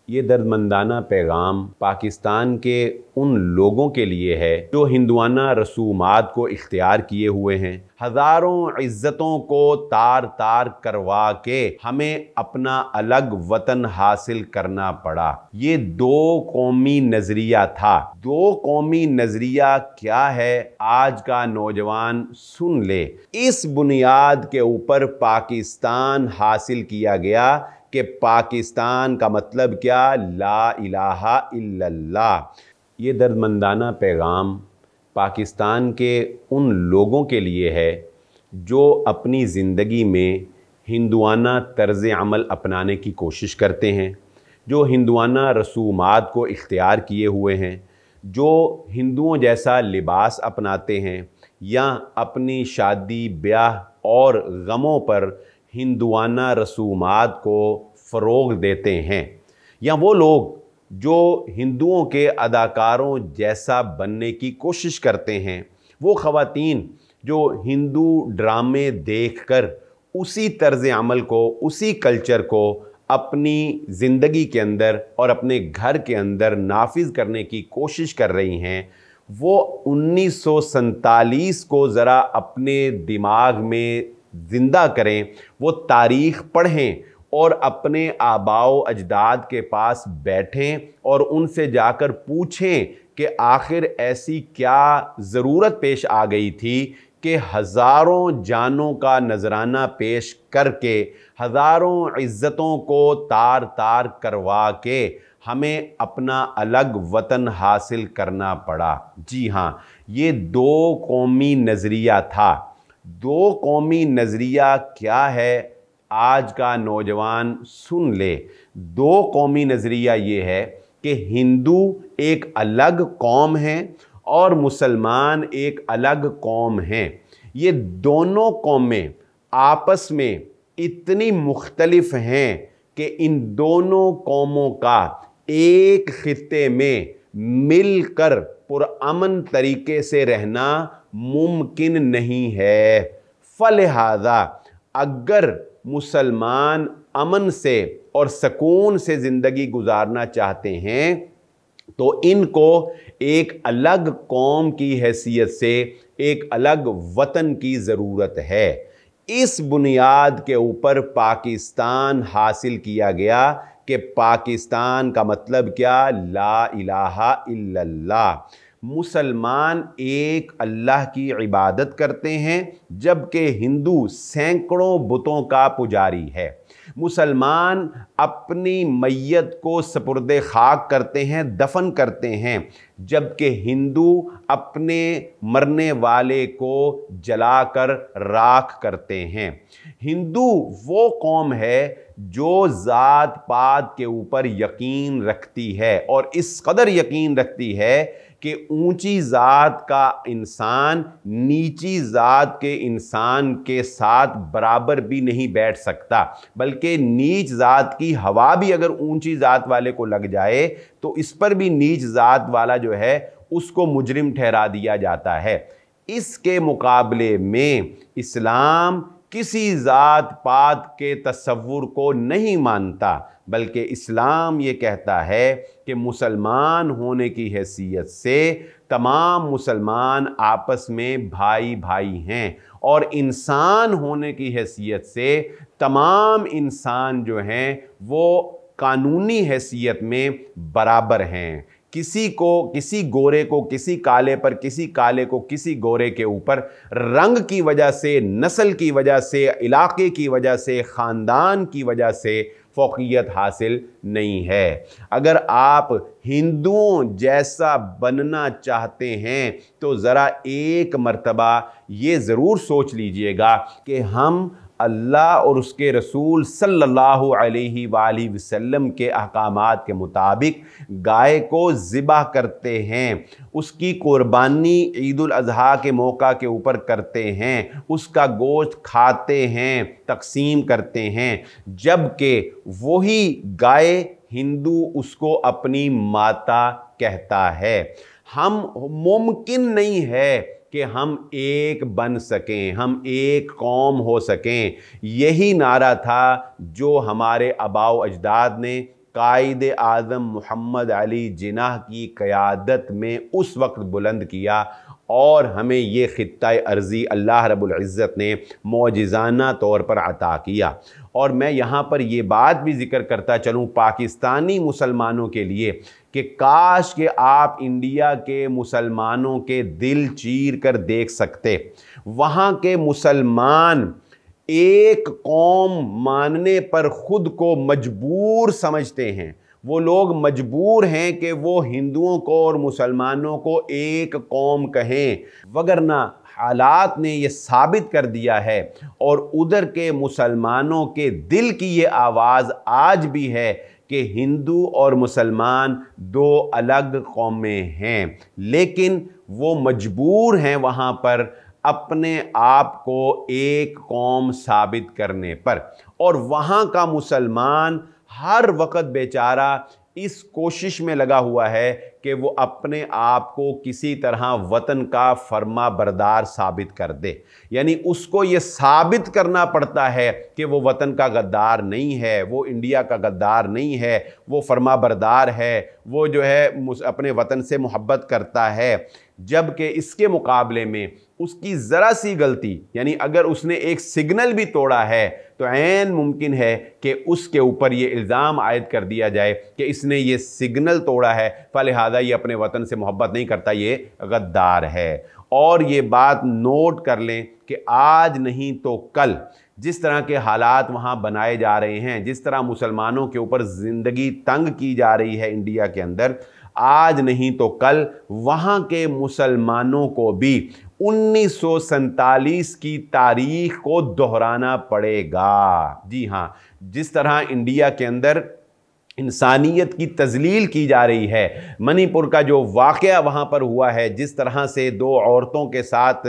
ये दर्दमंदाना पैगाम पाकिस्तान के उन लोगों के लिए है जो हिंदुआना रसूमात को इख्तियार किए हुए हैं। हज़ारों इज़्ज़तों को तार तार करवा के हमें अपना अलग वतन हासिल करना पड़ा। ये दो कौमी नज़रिया था। दो कौमी नज़रिया क्या है, आज का नौजवान सुन ले। इस बुनियाद के ऊपर पाकिस्तान हासिल किया गया कि पाकिस्तान का मतलब क्या, ला इलाहा इल्लल्लाह। ये दर्दमंदाना पैगाम पाकिस्तान के उन लोगों के लिए है जो अपनी ज़िंदगी में हिंदुआना तर्ज़ अमल अपनाने की कोशिश करते हैं, जो हिंदुआना रसूमात को इख्तियार किए हुए हैं, जो हिंदुओं जैसा लिबास अपनाते हैं या अपनी शादी ब्याह और गमों पर हिंदुआना रसूमात को फ़रोग़ देते हैं, या वो लोग जो हिंदुओं के अदाकारों जैसा बनने की कोशिश करते हैं, वो ख़वातीन जो हिंदू ड्रामे देखकर उसी तर्ज़ अमल को, उसी कल्चर को अपनी ज़िंदगी के अंदर और अपने घर के अंदर नाफिज करने की कोशिश कर रही हैं। वो 1947 को ज़रा अपने दिमाग में ज़िंदा करें, वो तारीख़ पढ़ें और अपने आबाओ अजदाद के पास बैठें और उनसे जाकर पूछें कि आखिर ऐसी क्या ज़रूरत पेश आ गई थी कि हज़ारों जानों का नजराना पेश करके, हज़ारों इज़्ज़तों को तार तार करवा के हमें अपना अलग वतन हासिल करना पड़ा। जी हाँ, ये दो कौमी नज़रिया था। दो कौमी नज़रिया क्या है, आज का नौजवान सुन ले। दो कौमी नज़रिया ये है कि हिंदू एक अलग कौम है और मुसलमान एक अलग कौम हैं। ये दोनों कौमें आपस में इतनी मुख्तलिफ हैं कि इन दोनों कौमों का एक खित्ते में मिलकर पुरअमन तरीके से रहना मुमकिन नहीं है। फलिहाजा अगर मुसलमान अमन से और सुकून से ज़िंदगी गुजारना चाहते हैं तो इनको एक अलग कौम की हैसियत से एक अलग वतन की ज़रूरत है। इस बुनियाद के ऊपर पाकिस्तान हासिल किया गया कि पाकिस्तान का मतलब क्या, ला इलाहा इल्लल्लाह। मुसलमान एक अल्लाह की इबादत करते हैं जबकि हिंदू सैकड़ों बुतों का पुजारी है। मुसलमान अपनी मैयत को सपुर्दे खाक करते हैं, दफन करते हैं, जबकि हिंदू अपने मरने वाले को जलाकर राख करते हैं। हिंदू वो कौम है जो ज़ात पात के ऊपर यकीन रखती है और इस कदर यकीन रखती है कि ऊंची ज़ात का इंसान नीची ज़ात के इंसान के साथ बराबर भी नहीं बैठ सकता, बल्कि नीच ज़ात की हवा भी अगर ऊंची ज़ात वाले को लग जाए तो इस पर भी नीच ज़ात वाला जो है उसको मुजरिम ठहरा दिया जाता है। इसके मुकाबले में इस्लाम किसी ज़ात पात के तसव्वुर को नहीं मानता, बल्कि इस्लाम ये कहता है कि मुसलमान होने की हैसियत से तमाम मुसलमान आपस में भाई भाई हैं और इंसान होने की हैसियत से तमाम इंसान जो हैं वो कानूनी हैसियत में बराबर हैं। किसी को, किसी गोरे को किसी काले पर, किसी काले को किसी गोरे के ऊपर रंग की वजह से, नस्ल की वजह से, इलाके की वजह से, ख़ानदान की वजह से फ़ौक़ियत हासिल नहीं है। अगर आप हिंदुओं जैसा बनना चाहते हैं तो ज़रा एक मर्तबा ये ज़रूर सोच लीजिएगा कि हम अल्लाह और उसके रसूल सल्लल्लाहु अलैहि वालैहि वसल्लम के अहकामात के मुताबिक गाय को ज़िबा करते हैं, उसकी कुर्बानी ईद उल अज़हा के मौका के ऊपर करते हैं, उसका गोश्त खाते हैं, तकसीम करते हैं, जबकि वही गाय हिंदू उसको अपनी माता कहता है। हम मुमकिन नहीं है कि हम एक बन सकें, हम एक कौम हो सकें। यही नारा था जो हमारे आबाओ अजदाद ने कायद आज़म मोहम्मद अली जिन्नाह की क़यादत में उस वक्त बुलंद किया और हमें ये ख़ित्ता अर्ज़ी अल्लाह रब्बुल इज़्ज़त ने मौजिज़ाना तौर पर अता किया। और मैं यहाँ पर ये बात भी ज़िक्र करता चलूँ पाकिस्तानी मुसलमानों के लिए कि काश कि आप इंडिया के मुसलमानों के दिल चीर कर देख सकते। वहाँ के मुसलमान एक कौम मानने पर ख़ुद को मजबूर समझते हैं। वो लोग मजबूर हैं कि वो हिंदुओं को और मुसलमानों को एक कौम कहें, वगरना हालात ने ये साबित कर दिया है और उधर के मुसलमानों के दिल की ये आवाज़ आज भी है कि हिंदू और मुसलमान दो अलग कौमें हैं, लेकिन वो मजबूर हैं वहाँ पर अपने आप को एक कौम साबित करने पर। और वहाँ का मुसलमान हर वक्त बेचारा इस कोशिश में लगा हुआ है कि वो अपने आप को किसी तरह वतन का फर्मा बरदार साबित कर दे। यानी उसको ये साबित करना पड़ता है कि वो वतन का गद्दार नहीं है, वो इंडिया का गद्दार नहीं है, वो फर्मा बरदार है, वो जो है अपने वतन से मोहब्बत करता है। जबकि इसके मुकाबले में उसकी ज़रा सी गलती, यानी अगर उसने एक सिग्नल भी तोड़ा है तो ऐन मुमकिन है कि उसके ऊपर ये इल्ज़ाम आयद कर दिया जाए कि इसने ये सिग्नल तोड़ा है, फलिहाजा ये अपने वतन से मोहब्बत नहीं करता, ये गद्दार है। और ये बात नोट कर लें कि आज नहीं तो कल जिस तरह के हालात वहाँ बनाए जा रहे हैं, जिस तरह मुसलमानों के ऊपर ज़िंदगी तंग की जा रही है इंडिया के अंदर, आज नहीं तो कल वहाँ के मुसलमानों को भी 1947 की तारीख को दोहराना पड़ेगा। जी हाँ, जिस तरह इंडिया के अंदर इंसानियत की तज़लील की जा रही है, मणिपुर का जो वाक़या वहाँ पर हुआ है, जिस तरह से दो औरतों के साथ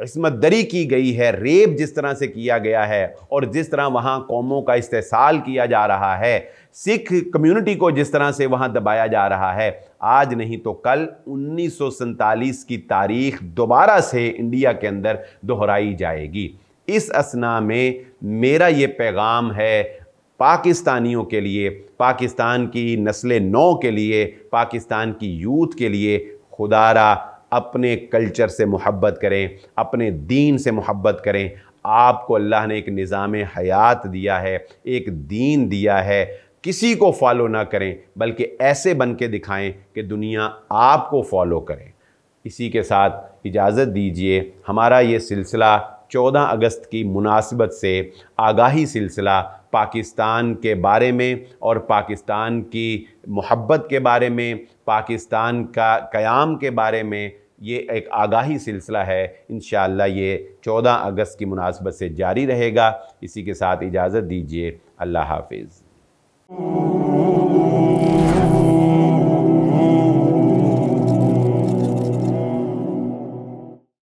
इस्मत दरी की गई है, रेप जिस तरह से किया गया है और जिस तरह वहाँ कौमों का इस्तेसाल किया जा रहा है, सिख कम्युनिटी को जिस तरह से वहाँ दबाया जा रहा है, आज नहीं तो कल 1947 की तारीख दोबारा से इंडिया के अंदर दोहराई जाएगी। इस असना में मेरा ये पैगाम है पाकिस्तानियों के लिए, पाकिस्तान की नस्ल नौ के लिए, पाकिस्तान की यूथ के लिए, खुदारा अपने कल्चर से मोहब्बत करें, अपने दीन से मोहब्बत करें। आपको अल्लाह ने एक निज़ाम हयात दिया है, एक दीन दिया है, किसी को फॉलो ना करें बल्कि ऐसे बन के दिखाएं कि दुनिया आपको फॉलो करे। इसी के साथ इजाज़त दीजिए, हमारा ये सिलसिला 14 अगस्त की मुनासिबत से आगाही सिलसिला पाकिस्तान के बारे में और पाकिस्तान की मोहब्बत के बारे में, पाकिस्तान का क़याम के बारे में ये एक आगाही सिलसिला है। इंशाअल्लाह ये 14 अगस्त की मुनासिबत से जारी रहेगा। इसी के साथ इजाज़त दीजिए, अल्लाह हाफ़िज़।